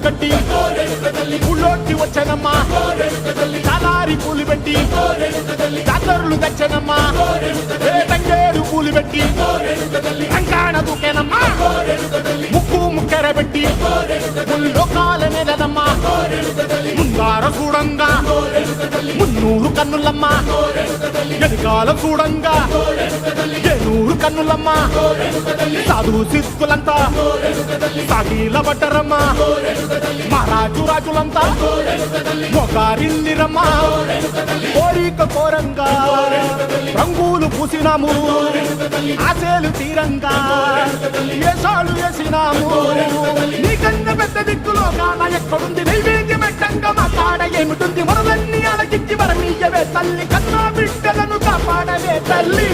కట్టి ఊళ్ళోకి వచ్చానమ్మా చాలారి పూలు పెట్టి జాతరలు తెచ్చానమ్మా తంగేరు పూలు పెట్టి రంగాణ దూకేనమ్మా ముక్కు ముక్కెర పెట్టి ముల్లోకాల మీదనమ్మా ముందార చూడంగా మున్నూరు కన్నులమ్మా ఎనకాల చూడంగా ఏనూరు కన్నులమ్మా సాధు సిద్ధులంతా సాగిల పడ్డరమ్మా మహారాజు రాజులంతా మొగారిల్లిరమ్మా కోరిక కోరంగా రంగులు పూసినాము ఆశలు తీరంగా ఏసాలు వేసినాము నీకన్నా పెద్ద దిక్కులో కాన ఎక్కడుంది నైవేద్యం పెట్టంగా మా కాడ ఏమిటుంది మొదలన్నీ అలకించి మరణీయవే తల్లి కన్నా బిడ్డలను కాపాడవే తల్లి